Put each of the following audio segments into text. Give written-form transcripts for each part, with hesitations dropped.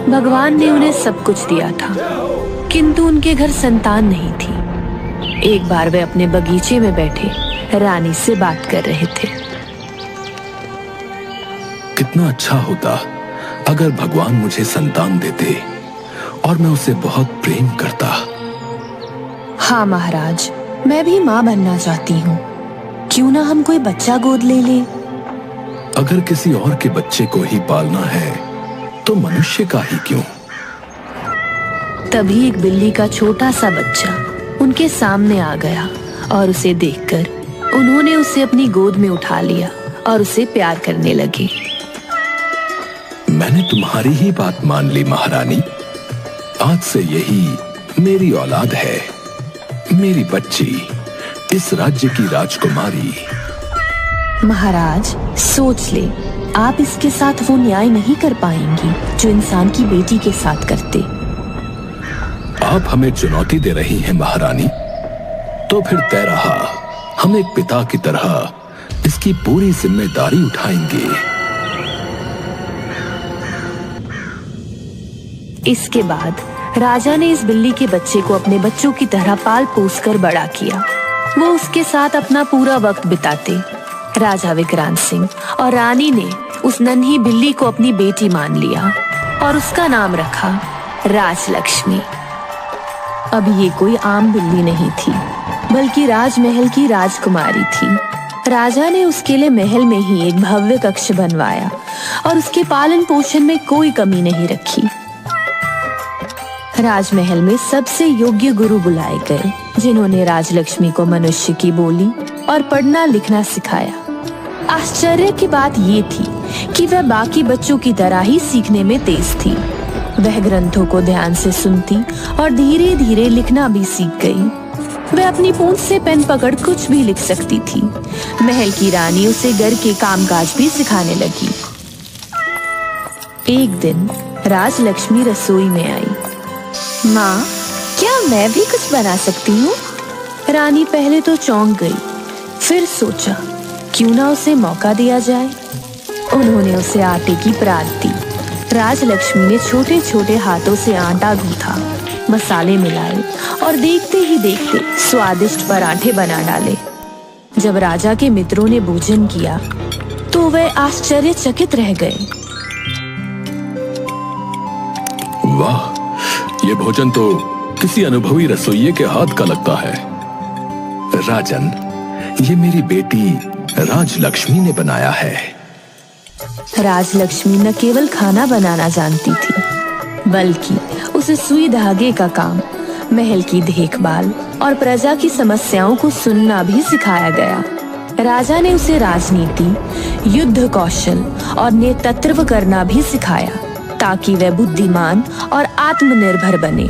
भगवान ने उन्हें सब कुछ दिया था, किंतु उनके घर संतान नहीं थी। एक बार वे अपने बगीचे में बैठे रानी से बात कर रहे थे। कितना अच्छा होता अगर भगवान मुझे संतान देते और मैं उसे बहुत प्रेम करता। हाँ महाराज, मैं भी माँ बनना चाहती हूँ। क्यों ना हम कोई बच्चा गोद ले लें? अगर किसी और के बच्चे को ही पालना है तो मनुष्य का ही क्यों? तभी एक बिल्ली का छोटा सा बच्चा उनके सामने आ गया और उसे देखकर उन्होंने उसे अपनी गोद में उठा लिया और उसे प्यार करने लगे। मैंने तुम्हारी ही बात मान ली महारानी। आज से यही मेरी औलाद है, मेरी बच्ची, इस राज्य की राजकुमारी। महाराज सोच ले, आप इसके साथ वो न्याय नहीं कर पाएंगी जो इंसान की बेटी के साथ करते। आप हमें चुनौती दे रही हैं महारानी, तो फिर तय रहा, हम एक पिता की तरह इसकी पूरी जिम्मेदारी उठाएंगे। इसके बाद राजा ने इस बिल्ली के बच्चे को अपने बच्चों की तरह पाल पोस कर बड़ा किया। वो उसके साथ अपना पूरा वक्त बिताते। राजा विक्रांत सिंह और रानी ने उस नन्ही बिल्ली को अपनी बेटी मान लिया और उसका नाम रखा राजलक्ष्मी। अब ये कोई आम बिल्ली नहीं थी, बल्कि राजमहल की राजकुमारी थी। राजा ने उसके लिए महल में ही एक भव्य कक्ष बनवाया और उसके पालन पोषण में कोई कमी नहीं रखी। राजमहल में सबसे योग्य गुरु बुलाए गए, जिन्होंने राजलक्ष्मी को मनुष्य की बोली और पढ़ना लिखना सिखाया। आश्चर्य की बात ये थी कि वह बाकी बच्चों की तरह ही सीखने में तेज थी। वह ग्रंथों को ध्यान से सुनती और धीरे धीरे लिखना भी सीख गई। वह अपनी पूंछ से पेन पकड़ कुछ भी लिख सकती थी। महल की रानी उसे घर के कामकाज भी सिखाने लगी। एक दिन राजलक्ष्मी रसोई में आई। माँ, क्या मैं भी कुछ बना सकती हूँ? रानी पहले तो चौंक गई, फिर सोचा क्यों ना उसे मौका दिया जाए। उन्होंने उसे आटे की परात दी। राजलक्ष्मी ने छोटे छोटे हाथों से आटा गूंथा, मसाले मिलाए और देखते ही देखते स्वादिष्ट पराठे बना डाले। जब राजा के मित्रों ने भोजन किया तो वे आश्चर्यचकित रह गए। वाह, ये भोजन तो किसी अनुभवी रसोइये के हाथ का लगता है। राजन, ये मेरी बेटी राजलक्ष्मी ने बनाया है। राजलक्ष्मी न केवल खाना बनाना जानती थी, बल्कि उसे सुई धागे का काम, महल की देखभाल और प्रजा की समस्याओं को सुनना भी सिखाया गया। राजा ने उसे राजनीति, युद्ध कौशल और नेतृत्व करना भी सिखाया, ताकि वह बुद्धिमान और आत्मनिर्भर बने।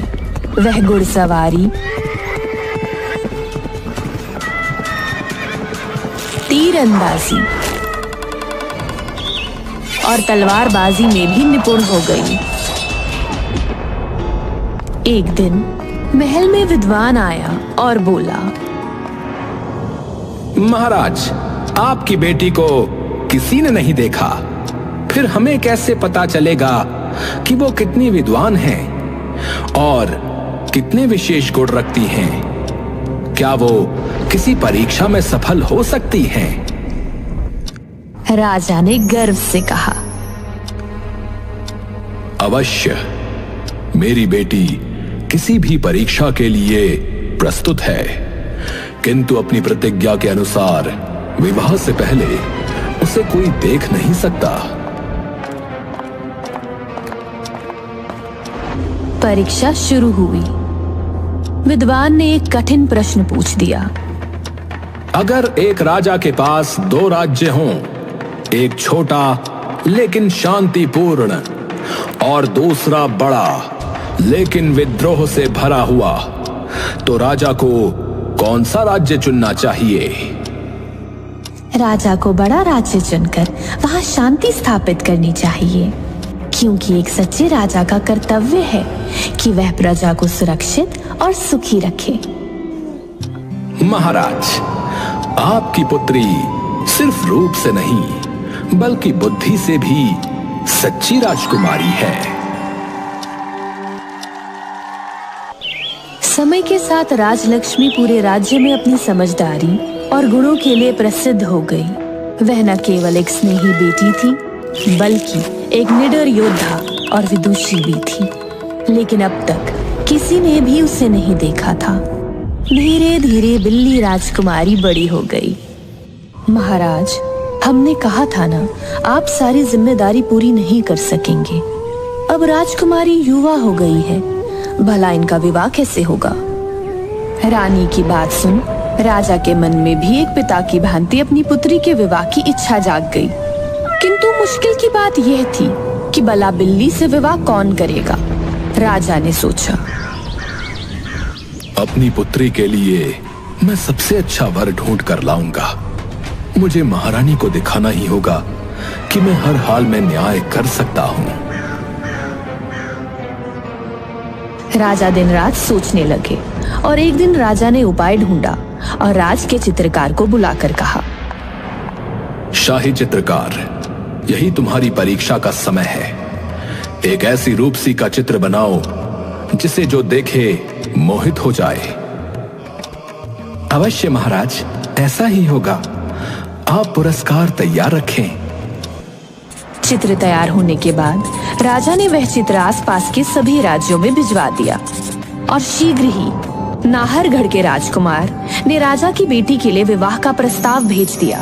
वह घुड़सवारी, तीरंदाजी और तलवारबाजी में भी निपुण हो गई। एक दिन महल में विद्वान आया और बोला, महाराज, आपकी बेटी को किसी ने नहीं देखा, फिर हमें कैसे पता चलेगा कि वो कितनी विद्वान हैं और कितने विशेष गुण रखती हैं? क्या वो किसी परीक्षा में सफल हो सकती हैं? राजा ने गर्व से कहा, अवश्य, मेरी बेटी किसी भी परीक्षा के लिए प्रस्तुत है, किंतु अपनी प्रतिज्ञा के अनुसार विवाह से पहले उसे कोई देख नहीं सकता। परीक्षा शुरू हुई। विद्वान ने एक कठिन प्रश्न पूछ दिया। अगर एक राजा के पास 2 राज्य हों, एक छोटा लेकिन शांतिपूर्ण और दूसरा बड़ा लेकिन विद्रोह से भरा हुआ, तो राजा को कौन सा राज्य चुनना चाहिए? राजा को बड़ा राज्य चुनकर वहां शांति स्थापित करनी चाहिए, क्योंकि एक सच्चे राजा का कर्तव्य है कि वह प्रजा को सुरक्षित और सुखी रखे। महाराज, आपकी पुत्री सिर्फ रूप से नहीं, बल्कि बुद्धि से भी सच्ची राजकुमारी है। समय के साथ राजलक्ष्मी पूरे राज्य में अपनी समझदारी और गुणों के लिए प्रसिद्ध हो गई। वह न केवल एक स्नेही बेटी थी, बल्कि एक निडर योद्धा और विदुषी भी थी। लेकिन अब तक किसी ने भी उसे नहीं देखा था। धीरे धीरे बिल्ली राजकुमारी बड़ी हो गई। महाराज, हमने कहा था ना, आप सारी जिम्मेदारी पूरी नहीं कर सकेंगे। अब राजकुमारी युवा हो गई है, भला इनका विवाह कैसे होगा? रानी की बात सुन राजा के मन में भी एक पिता की भांति अपनी पुत्री के विवाह की इच्छा जाग गई। किंतु मुश्किल की बात यह थी कि भला बिल्ली से विवाह कौन करेगा? राजा ने सोचा, अपनी पुत्री के लिए मैं सबसे अच्छा वर ढूंढ कर लाऊंगा। मुझे महारानी को दिखाना ही होगा कि मैं हर हाल में न्याय कर सकता हूं। राजा दिन रात सोचने लगे और एक दिन राजा ने उपाय ढूंढा और राज के चित्रकार को बुलाकर कहा, शाही चित्रकार, यही तुम्हारी परीक्षा का समय है। एक ऐसी रूपसी का चित्र बनाओ जिसे जो देखे मोहित हो जाए। अवश्य महाराज, ऐसा ही होगा। आप पुरस्कार तैयार रखें। चित्र तैयार होने के बाद राजा ने वह चित्र आसपास के सभी राज्यों में भिजवा दिया और शीघ्र ही नाहरगढ़ के राजकुमार ने राजा की बेटी के लिए विवाह का प्रस्ताव भेज दिया।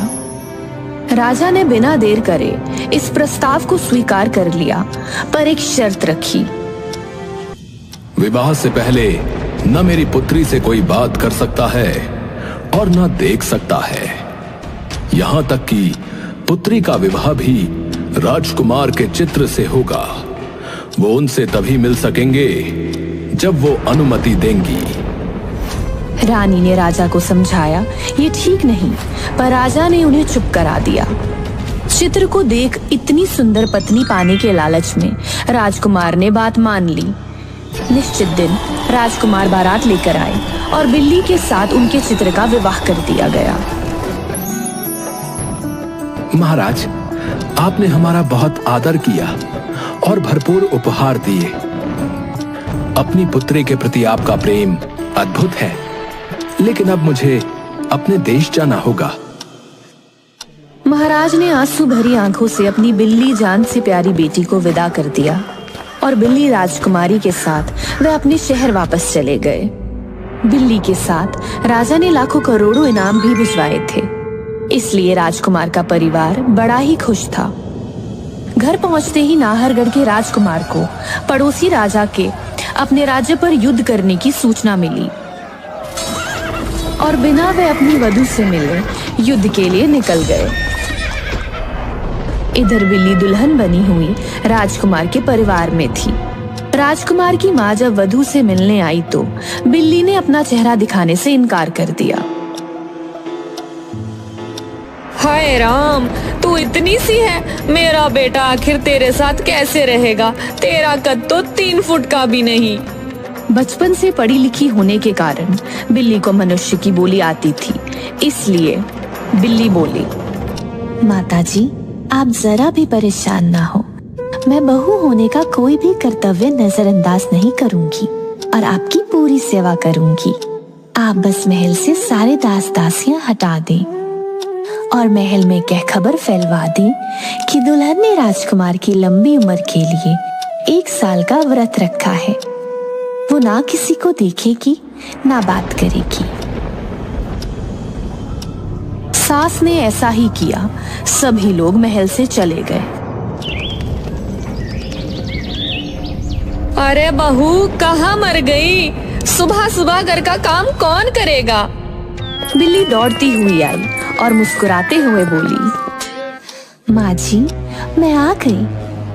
राजा ने बिना देर करे इस प्रस्ताव को स्वीकार कर लिया, पर एक शर्त रखी। विवाह से पहले न मेरी पुत्री से कोई बात कर सकता है और न देख सकता है। यहां तक कि पुत्री का विवाह भी राजकुमार के चित्र से होगा। वो उनसे तभी मिल सकेंगे जब वो अनुमति देंगी। रानी ने राजा को समझाया ये ठीक नहीं, पर राजा ने उन्हें चुप करा दिया। चित्र को देख इतनी सुंदर पत्नी पाने के लालच में राजकुमार ने बात मान ली। निश्चित दिन राजकुमार बारात लेकर आए और बिल्ली के साथ उनके चित्र का विवाह कर दिया गया। महाराज, आपने हमारा बहुत आदर किया और भरपूर उपहार दिए। अपनी पुत्री के प्रति आपका प्रेम अद्भुत है, लेकिन अब मुझे अपने देश जाना होगा। महाराज ने आंसू भरी आंखों से अपनी बिल्ली जान से प्यारी बेटी को विदा कर दिया और बिल्ली राजकुमारी के साथ वह अपने शहर वापस चले गए। बिल्ली के साथ राजा ने लाखों करोड़ों इनाम भी भिजवाए थे, इसलिए राजकुमार का परिवार बड़ा ही खुश था। घर पहुंचते ही नाहरगढ़ के राजकुमार को पड़ोसी राजा के अपने राज्य पर युद्ध करने की सूचना मिली और बिना वे अपनी वधू से मिले युद्ध के लिए निकल गए। इधर बिल्ली दुल्हन बनी हुई राजकुमार के परिवार में थी। राजकुमार की माँ जब वधू से मिलने आई तो बिल्ली ने अपना चेहरा दिखाने से इनकार कर दिया। हाय राम, तू इतनी सी है, मेरा बेटा आखिर तेरे साथ कैसे रहेगा? तेरा कद तो 3 फुट का भी नहीं। बचपन से पढ़ी लिखी होने के कारण बिल्ली को मनुष्य की बोली आती थी, इसलिए बिल्ली बोली, माताजी, आप जरा भी परेशान ना हो। मैं बहू होने का कोई भी कर्तव्य नजरअंदाज नहीं करूंगी और आपकी पूरी सेवा करूंगी। आप बस महल से सारे दास दासियां हटा दें और महल में कह खबर फैलवा दें कि दुल्हन ने राजकुमार की लंबी उम्र के लिए 1 साल का व्रत रखा है। वो ना किसी को देखेगी ना बात करेगी। सास ने ऐसा ही किया। सभी लोग महल से चले गए। अरे बहू, कहाँ मर गई? सुबह सुबह घर का काम कौन करेगा? बिल्ली दौड़ती हुई आई और मुस्कुराते हुए बोली, माँ जी, मैं आ गई।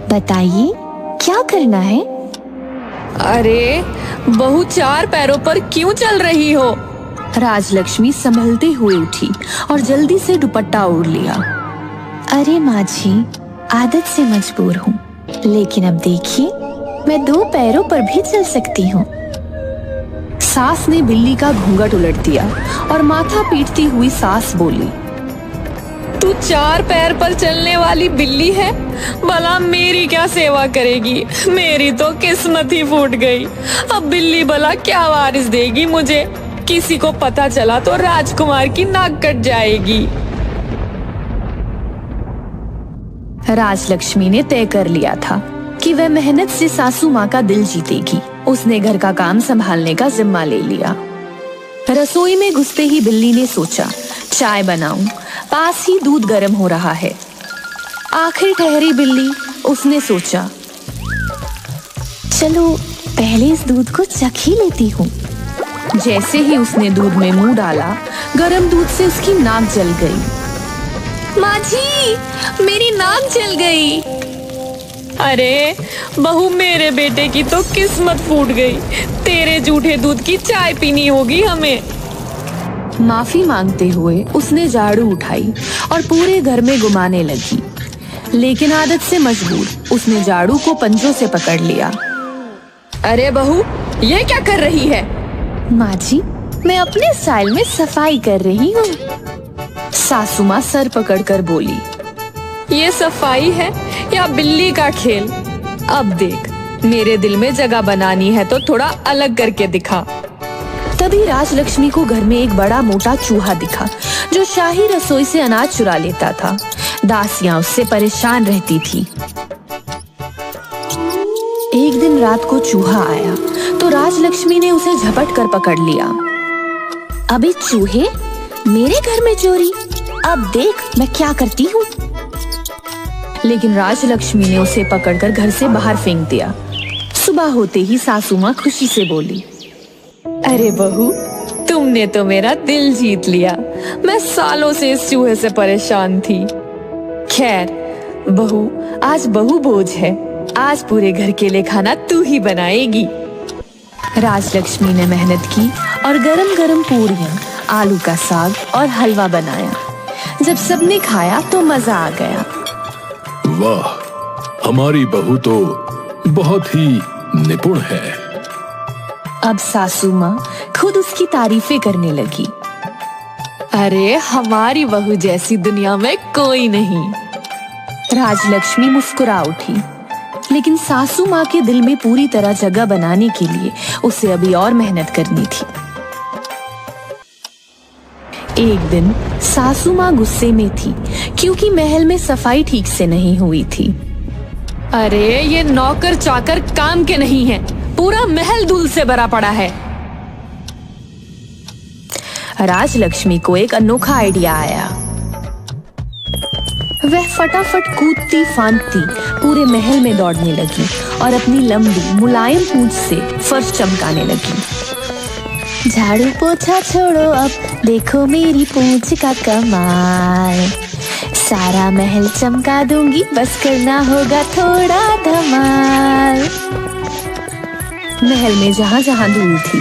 बताइए क्या करना है? अरे बहू, 4 पैरों पर क्यों चल रही हो? राजलक्ष्मी संभलते हुए उठी और जल्दी से दुपट्टा ओढ़ लिया। अरे माँ जी, आदत से मजबूर हूँ, लेकिन अब देखिए मैं 2 पैरों पर भी चल सकती हूँ। सास ने बिल्ली का घूंघट उलट दिया और माथा पीटती हुई सास बोली, तू 4 पैर पर चलने वाली बिल्ली है, भला मेरी क्या सेवा करेगी? मेरी तो किस्मत ही फूट गई। अब बिल्ली भला क्या वारिस देगी मुझे? किसी को पता चला तो राजकुमार की नाक कट जाएगी। राजलक्ष्मी ने तय कर लिया था कि वह मेहनत से सासू माँ का दिल जीतेगी। उसने घर का काम संभालने का जिम्मा ले लिया। रसोई में घुसते ही बिल्ली ने सोचा, चाय बनाऊं, पास ही दूध गर्म हो रहा है। आखिर ठहरी बिल्ली, उसने सोचा, चलो पहले इस दूध को चख ही लेती हूँ। जैसे ही उसने दूध में मुंह डाला, गर्म दूध से उसकी नाक जल गई। माँ जी, मेरी नाक जल गई। अरे बहू, मेरे बेटे की तो किस्मत फूट गई। तेरे जूठे दूध की चाय पीनी होगी हमें। माफी मांगते हुए उसने झाड़ू उठाई और पूरे घर में घुमाने लगी, लेकिन आदत से मजबूर उसने झाड़ू को पंजों से पकड़ लिया। अरे बहू, ये क्या कर रही है? माँ जी, मैं अपने स्टाइल में सफाई कर रही हूँ। सासू माँ सर पकड़कर बोली, ये सफाई है या बिल्ली का खेल? अब देख, मेरे दिल में जगह बनानी है तो थोड़ा अलग करके दिखा। तभी राजलक्ष्मी को घर में एक बड़ा मोटा चूहा दिखा, जो शाही रसोई से अनाज चुरा लेता था। दासियां उससे परेशान रहती थी। एक दिन रात को चूहा आया तो राजलक्ष्मी ने उसे झपट कर पकड़ लिया। अबे चूहे, मेरे घर में चोरी, अब देख मैं क्या करती हूँ। लेकिन राजलक्ष्मी ने उसे पकड़कर घर से बाहर फेंक दिया। सुबह होते ही सासू माँ खुशी से बोली, अरे बहू, तुमने तो मेरा दिल जीत लिया। मैं सालों से इस चूहे से परेशान थी। खैर बहू, आज बहू बोझ है। आज पूरे घर के लिए खाना तू ही बनाएगी। राजलक्ष्मी ने मेहनत की और गरम गरम पूरियां, आलू का साग और हलवा बनाया। जब सबने खाया तो मजा आ गया। वाह, हमारी बहू तो बहुत ही निपुण है। अब सासू माँ खुद उसकी तारीफें करने लगी। अरे हमारी बहू जैसी दुनिया में कोई नहीं। राजलक्ष्मी मुस्कुरा उठी, लेकिन सासू माँ के दिल में पूरी तरह जगह बनाने के लिए उसे अभी और मेहनत करनी थी। एक दिन सासू माँ गुस्से में थी क्योंकि महल में सफाई ठीक से नहीं हुई थी। अरे ये नौकर चाकर काम के नहीं हैं, पूरा महल धूल से भरा पड़ा है। राजलक्ष्मी को एक अनोखा आइडिया आया। वह फटाफट कूदती फांदती पूरे महल में दौड़ने लगी और अपनी लंबी मुलायम पूंछ से फर्श चमकाने लगी। झाड़ू पोछा छोड़ो, अब देखो मेरी पूंछ का कमाल। सारा महल चमका दूंगी, बस करना होगा थोड़ा धमाल। महल में जहाँ जहाँ धूल थी,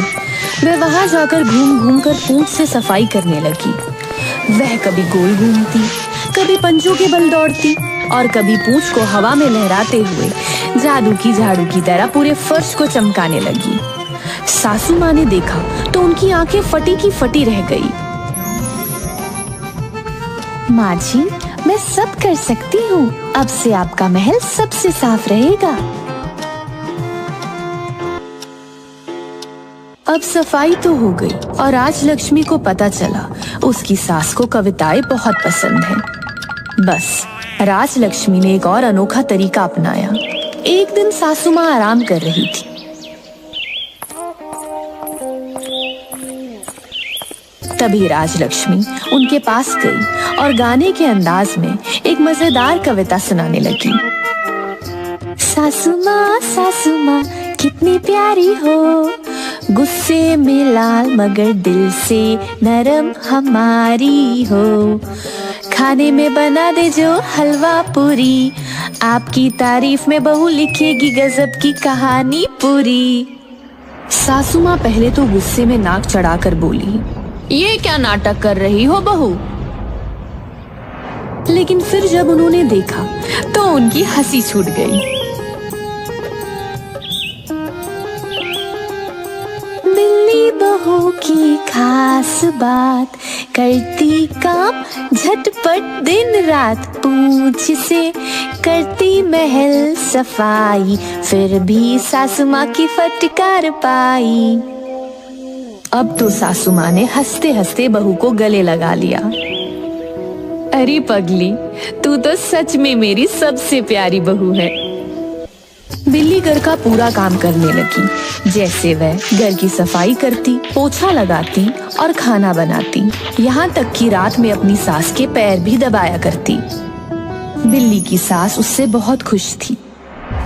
वह वहाँ जाकर घूम घूम कर पूंछ से सफाई करने लगी। वह कभी गोल घूमती, कभी पंजों के बल दौड़ती और कभी पूंछ को हवा में लहराते हुए जादू की झाड़ू की तरह पूरे फर्श को चमकाने लगी। सासू माँ ने देखा तो उनकी आंखें फटी की फटी रह गई। माँ जी, मैं सब कर सकती हूँ। अब से आपका महल सबसे साफ रहेगा। अब सफाई तो हो गई और राजलक्ष्मी को पता चला उसकी सास को कविताएं बहुत पसंद हैं। बस राजलक्ष्मी ने एक और अनोखा तरीका अपनाया। एक दिन सासू माँ आराम कर रही थी। तभी राजलक्ष्मी उनके पास गई और गाने के अंदाज में एक मजेदार कविता सुनाने लगी। सासू माँ कितनी प्यारी हो, गुस्से में लाल मगर दिल से नरम हमारी हो। खाने में बना दे जो हलवा पूरी, आपकी तारीफ में बहू लिखेगी गजब की कहानी पूरी। सासू माँ पहले तो गुस्से में नाक चढ़ाकर बोली, ये क्या नाटक कर रही हो बहू? लेकिन फिर जब उन्होंने देखा तो उनकी हंसी छूट गई। बिल्ली बहू की खा सास बात, करती काम झटपट दिन रात, पूंछ से करती महल सफाई, फिर भी सासू माँ की फटकार पाई। अब तो सासू माँ ने हंसते हंसते बहू को गले लगा लिया। अरे पगली, तू तो सच में मेरी सबसे प्यारी बहू है। बिल्ली घर का पूरा काम करने लगी, जैसे वह घर की सफाई करती, पोछा लगाती और खाना बनाती, यहाँ तक कि रात में अपनी सास के पैर भी दबाया करती। बिल्ली की सास उससे बहुत खुश थी,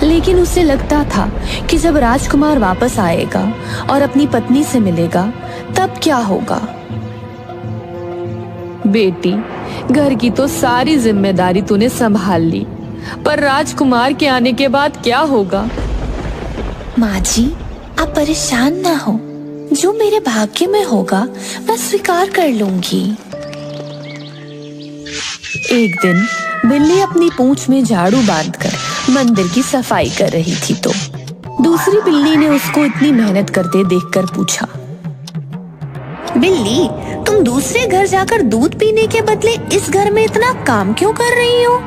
लेकिन उसे लगता था कि जब राजकुमार वापस आएगा और अपनी पत्नी से मिलेगा तब क्या होगा। बेटी, घर की तो सारी जिम्मेदारी तूने संभाल ली, पर राजकुमार के आने के बाद क्या होगा? माँ जी, आप परेशान ना हो, जो मेरे भाग्य में होगा मैं स्वीकार कर लूंगी। एक दिन बिल्ली अपनी पूंछ में झाड़ू बांधकर मंदिर की सफाई कर रही थी तो दूसरी बिल्ली ने उसको इतनी मेहनत करते देखकर पूछा, बिल्ली, तुम दूसरे घर जाकर दूध पीने के बदले इस घर में इतना काम क्यों कर रही हो?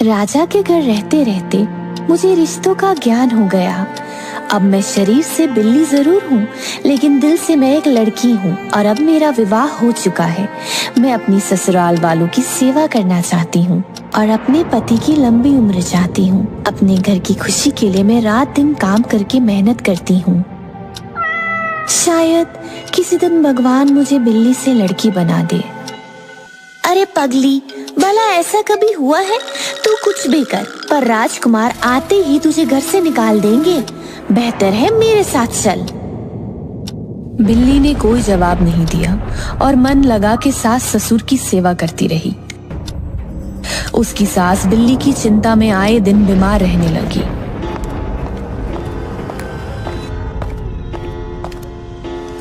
राजा के घर रहते रहते मुझे रिश्तों का ज्ञान हो गया। अब मैं शरीर से बिल्ली जरूर हूँ, लेकिन दिल से मैं एक लड़की हूँ और अब मेरा विवाह हो चुका है। मैं अपनी ससुराल वालों की सेवा करना चाहती हूँ और अपने पति की लंबी उम्र चाहती हूँ। अपने घर की खुशी के लिए मैं रात दिन काम करके मेहनत करती हूँ। शायद किसी दिन भगवान मुझे बिल्ली से लड़की बना दे। अरे पगली, भला ऐसा कभी हुआ है? तू कुछ भी कर, पर राजकुमार आते ही तुझे घर से निकाल देंगे। बेहतर है मेरे साथ चल। बिल्ली ने कोई जवाब नहीं दिया और मन लगा के सास ससुर की सेवा करती रही। उसकी सास बिल्ली की चिंता में आए दिन बीमार रहने लगी।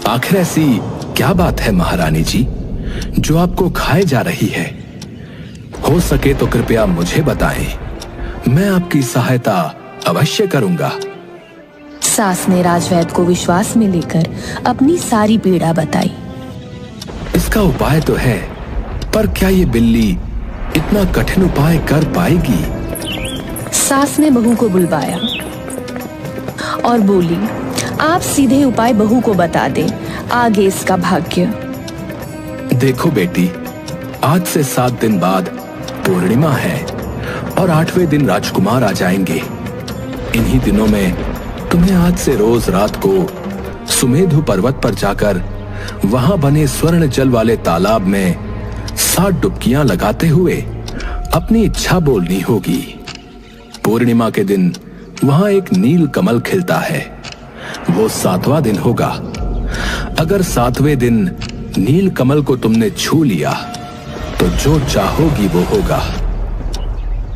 आखिर ऐसी क्या बात है महारानी जी जो आपको खाए जा रही है? हो सके तो कृपया मुझे बताएं, मैं आपकी सहायता अवश्य करूंगा। सास ने राजवैद्य को विश्वास में लेकर अपनी सारी पीड़ा बताई। इसका उपाय तो है, पर क्या ये बिल्ली इतना कठिन उपाय कर पाएगी? सास ने बहू को बुलवाया और बोली, आप सीधे उपाय बहू को बता दें, आगे इसका भाग्य। देखो बेटी, आज से 7 दिन बाद पूर्णिमा है और 8वें दिन राजकुमार आ जाएंगे। इन्हीं दिनों में तुम्हें आज से रोज रात को सुमेधु पर्वत पर जाकर वहां बने स्वर्ण जल वाले तालाब में 7 डुबकियां लगाते हुए अपनी इच्छा बोलनी होगी। पूर्णिमा के दिन वहां एक नील कमल खिलता है, वो 7वां दिन होगा। अगर 7वें दिन नील कमल को तुमने छू लिया तो जो चाहोगी वो होगा।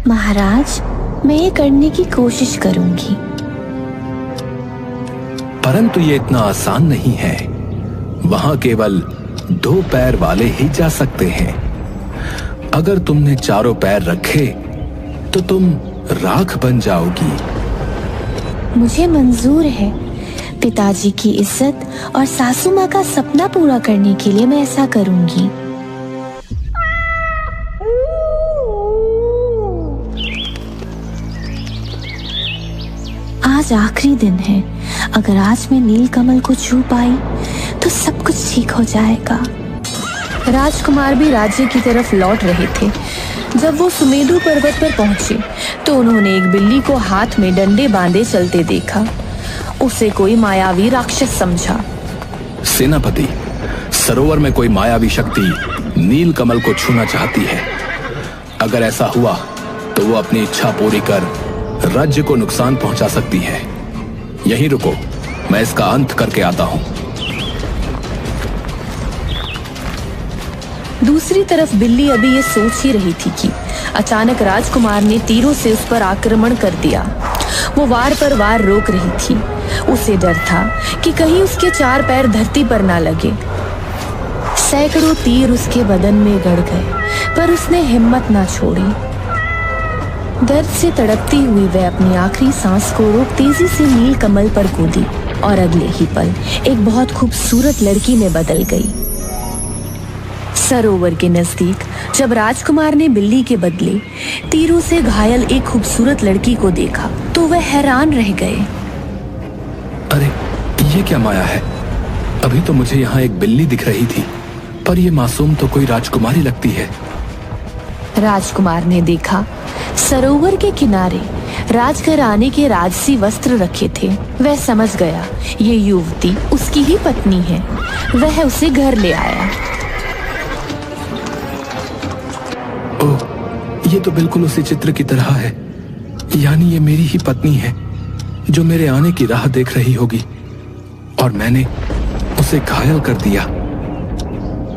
महाराज, मैं ये करने की कोशिश करूंगी। परंतु ये इतना आसान नहीं है। वहां केवल 2 पैर वाले ही जा सकते हैं। अगर तुमने 4 पैर रखे तो तुम राख बन जाओगी। मुझे मंजूर है। पिताजी की इज्जत और सासू माँ का सपना पूरा करने के लिए मैं ऐसा करूंगी। आज आखिरी दिन है। अगर आज मैं नील कमल को छू पाई तो सब कुछ ठीक हो जाएगा। राजकुमार भी राज्य की तरफ लौट रहे थे। जब वो सुमेधु पर्वत पर पहुंचे तो उन्होंने एक बिल्ली को हाथ में डंडे बांधे चलते देखा। उसे कोई मायावी राक्षस समझा। सेनापति, सरोवर में कोई मायावी शक्ति नील कमल को छूना चाहती है। अगर ऐसा हुआ तो वो अपनी इच्छा पूरी कर राज्य को नुकसान पहुंचा सकती है। यहीं रुको, मैं इसका अंत करके आता हूं। दूसरी तरफ बिल्ली अभी ये सोच ही रही थी कि अचानक राजकुमार ने तीरों से उस पर आक्रमण कर दिया। वो वार पर वार रोक रही थी। उसे डर था कि कहीं उसके 4 पैर धरती पर ना लगे। सैकड़ों तीर उसके बदन में गड़ गए, पर उसने हिम्मत ना छोड़ी। दर्द से तड़पती हुई वह अपनी आखिरी सांस को रोक तेजी से नील कमल पर कूदी और अगले ही पल एक बहुत खूबसूरत लड़की में बदल गई। सरोवर के नजदीक जब राजकुमार ने बिल्ली के बदले तीरों से घायल एक खूबसूरत लड़की को देखा तो वह हैरान रह गए। अरे ये क्या माया है? अभी तो मुझे यहाँ एक बिल्ली दिख रही थी, पर ये मासूम तो कोई राजकुमारी लगती है। राजकुमार ने देखा सरोवर के किनारे राजघराने के राजसी वस्त्र रखे थे। वह समझ गया ये युवती उसकी ही पत्नी है। वह उसे घर ले आया। ओह, ये तो बिल्कुल उसी चित्र की तरह है। यानी ये मेरी ही पत्नी है जो मेरे आने की राह देख रही होगी, और मैंने उसे घायल कर दिया।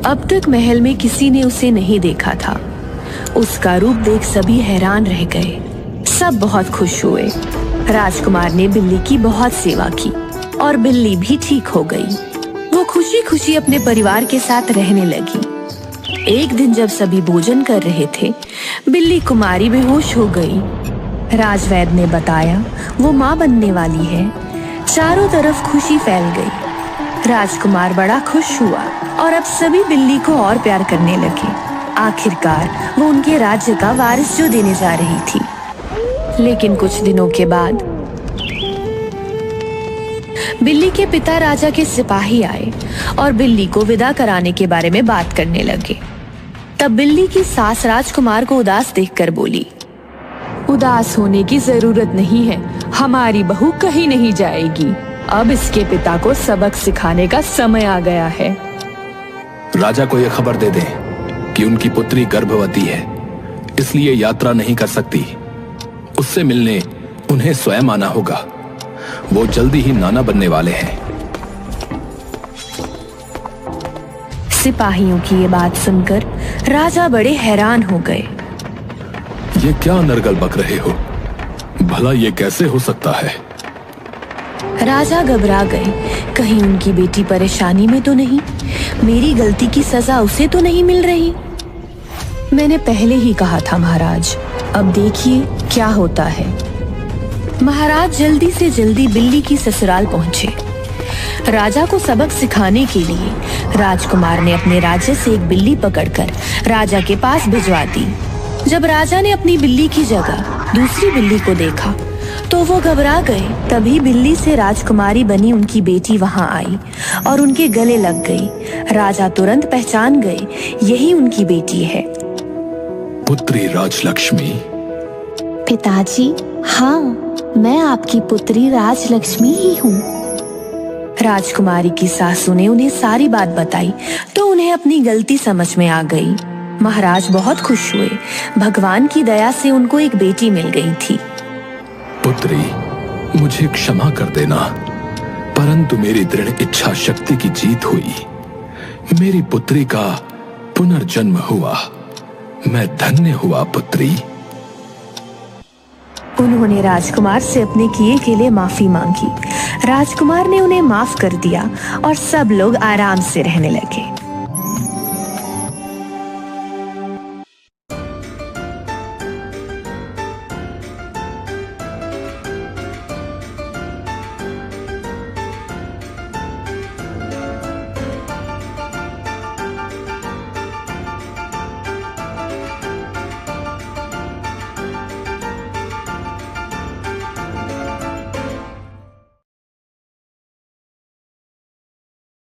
अब तक महल में किसी ने उसे नहीं देखा था। उसका रूप देख सभी हैरान रह गए। सब बहुत खुश हुए। राजकुमार ने बिल्ली की बहुत सेवा की और बिल्ली भी ठीक हो गई। वो खुशी खुशी अपने परिवार के साथ रहने लगी। एक दिन जब सभी भोजन कर रहे थे, बिल्ली कुमारी बेहोश हो गई। राजवैद्य ने बताया वो माँ बनने वाली है। चारों तरफ खुशी फैल गई। राजकुमार बड़ा खुश हुआ और अब सभी बिल्ली को और प्यार करने लगे। आखिरकार वो उनके राज्य का वारिस जो देने जा रही थी। लेकिन कुछ दिनों के बाद बिल्ली के पिता राजा के सिपाही आए और बिल्ली को विदा कराने के बारे में बात करने लगे। तब बिल्ली की सास राजकुमार को उदास देखकर बोली, उदास होने की जरूरत नहीं है, हमारी बहू कहीं नहीं जाएगी। अब इसके पिता को सबक सिखाने का समय आ गया है। राजा को यह खबर दे दें कि उनकी पुत्री गर्भवती है, इसलिए यात्रा नहीं कर सकती। उससे मिलने उन्हें स्वयं आना होगा। वो जल्दी ही नाना बनने वाले हैं। सिपाहियों की ये बात सुनकर राजा बड़े हैरान हो गए। ये क्या नरगल बक रहे हो? भला ये कैसे हो सकता है? राजा घबरा गए। कहीं उनकी बेटी परेशानी में तो नहीं? मेरी गलती की सजा उसे तो नहीं मिल रही? मैंने पहले ही कहा था महाराज, अब देखिए क्या होता है। महाराज जल्दी से जल्दी बिल्ली की ससुराल पहुंचे। राजा को सबक सिखाने के लिए राजकुमार ने अपने राज्य से एक बिल्ली पकड़कर राजा के पास भिजवा दी। जब राजा ने अपनी बिल्ली की जगह दूसरी बिल्ली को देखा तो वो घबरा गए। तभी बिल्ली से राजकुमारी बनी उनकी बेटी वहां आई और उनके गले लग गई। राजा तुरंत पहचान गए यही उनकी बेटी है। पुत्री राजलक्ष्मी। पिताजी, हाँ, मैं आपकी पुत्री राजलक्ष्मी ही हूँ। राजकुमारी की सासू ने उन्हें सारी बात बताई तो उन्हें अपनी गलती समझ में आ गई। महाराज बहुत खुश हुए। भगवान की दया से उनको एक बेटी मिल गई थी। पुत्री, मुझे क्षमा कर देना, परंतु मेरी दृढ़ इच्छा शक्ति की जीत हुई। मेरी पुत्री का पुनर्जन्म हुआ। मैं धन्य हुआ पुत्री। उन्होंने राजकुमार से अपने किए के लिए माफी मांगी। राजकुमार ने उन्हें माफ कर दिया और सब लोग आराम से रहने लगे।